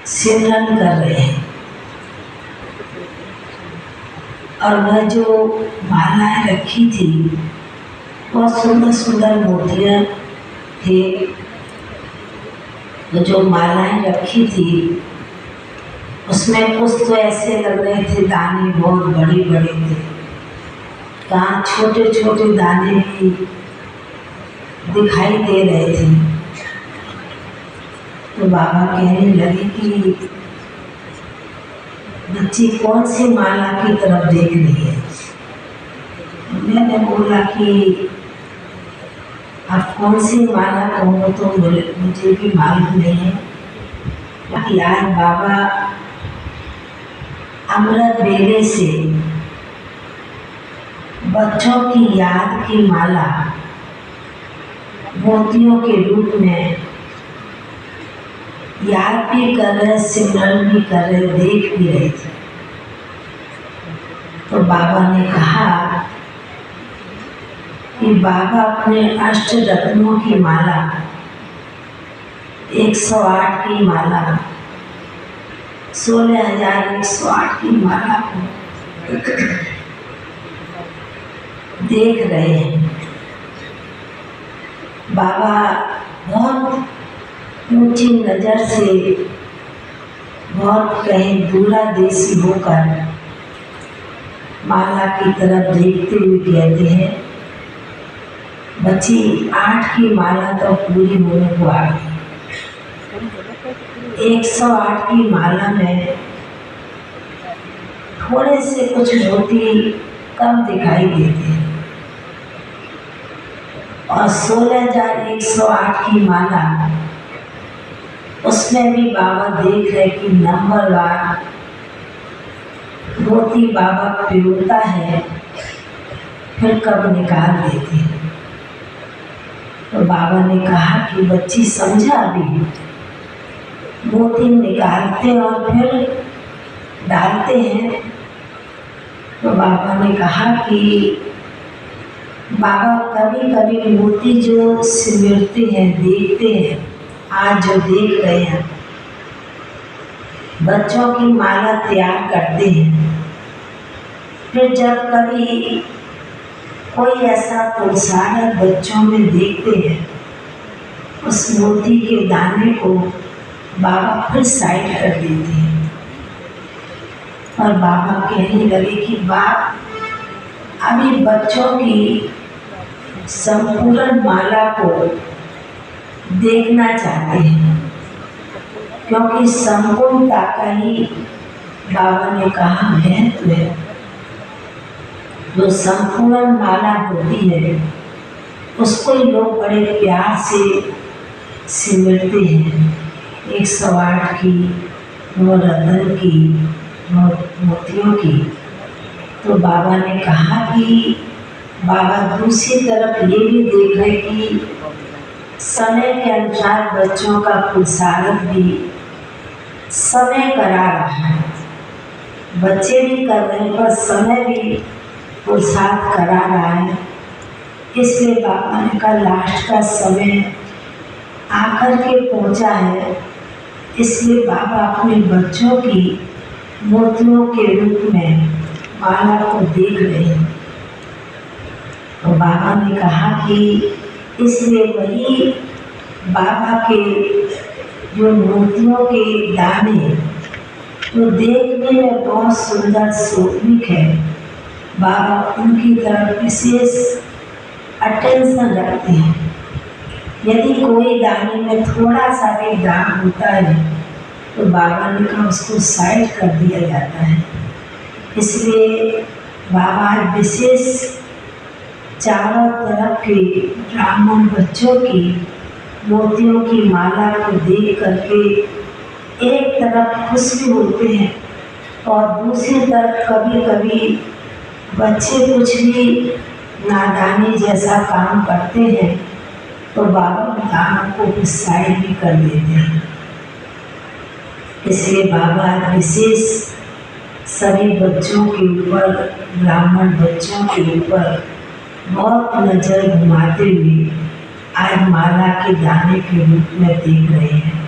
सिमरन कर रहे हैं और वह जो मालाएं रखी थी बहुत सुंदर सुंदर मोतियां थे। वो जो मालाएं रखी थी उसमें कुछ तो ऐसे लग रहे थे दाने बहुत बड़े बड़े थे, कहाँ छोटे छोटे दाने भी दिखाई दे रहे थे। तो बाबा कहने लगे कि बच्ची कौन सी माला की तरफ देख रही है। मैंने बोला कि आप कौन सी माला कहो तो मुझे भी मालूम नहीं है। आज बाबा अमृत बेले से बच्चों की याद की माला मोतियों के रूप में याद भी कर रहे, सिमरन भी कर रहे, देख भी रहे थे। तो बाबा ने कहा कि बाबा अपने अष्ट रत्नों की माला 108 की माला 16,108 की माला को देख रहे हैं। बाबा बहुत ऊंची नजर से, बहुत कहीं दूरदेशी होकर माला की तरफ देखते हुए कहते हैं, बच्ची 8 की माला तो पूरी होने को आ गई। 108 की माला में थोड़े से कुछ मोती कम दिखाई देते हैं और 16,108 की माला उसमें भी बाबा देख रहे कि नंबरवार मोती बाबा पिरोता है, फिर कब निकाल देते हैं। तो बाबा ने कहा कि बच्ची समझा, अभी मोती निकालते और फिर डालते हैं। तो बाबा ने कहा कि बाबा कभी कभी मोती जो सिमरते हैं, देखते हैं, आज जो देख रहे हैं, बच्चों की माला तैयार करते हैं। फिर जब कभी कोई ऐसा पुरुषार्थ बच्चों में देखते हैं, उस मोती के दाने को बाबा फिर साइड कर देते हैं और बाबा कहने लगे कि बाप अभी बच्चों की संपूर्ण माला को देखना चाहते हैं, क्योंकि संपूर्णता का ही बाबा ने कहा महत्व है। जो संपूर्ण माला होती है उसको ही लोग बड़े प्यार से सिमरते हैं। 108 की, 9 रत्न की, 9 मोतियों की। तो बाबा ने कहा कि बाबा दूसरी तरफ ये भी देख रहे कि समय के अनुसार बच्चों का पुरुषार्थ भी समय करा रहा है। बच्चे भी कर रहे हैं पर समय भी पुरुषार्थ करा रहा है। इसलिए बाबा ने कहा लास्ट का समय आकर के पहुंचा है, इसलिए बाबा अपने बच्चों की मोतियों के रूप में माला को देख रहे हैं। तो बाबा ने कहा कि इसलिए वही बाबा के जो मोतियों के दाने तो देखने में बहुत सुंदर शोभित है, बाबा उनकी तरफ विशेष अटेंशन रखते हैं। यदि कोई दाने में थोड़ा सा भी दाग होता है तो बाबा ने कहा उसको साइड कर दिया जाता है। इसलिए बाबा विशेष चारों तरफ के ब्राह्मण बच्चों की मोतियों की माला को देख करके एक तरफ खुश भी होते हैं और दूसरी तरफ कभी कभी बच्चे कुछ भी नादानी जैसा काम करते हैं तो बाबा दानों को भी साइड भी कर देते हैं। इसलिए बाबा विशेष सभी बच्चों के ऊपर, ब्राह्मण बच्चों के ऊपर बहुत नज़र घुमाते हुए आज माला के दाने के रूप में देख रहे हैं।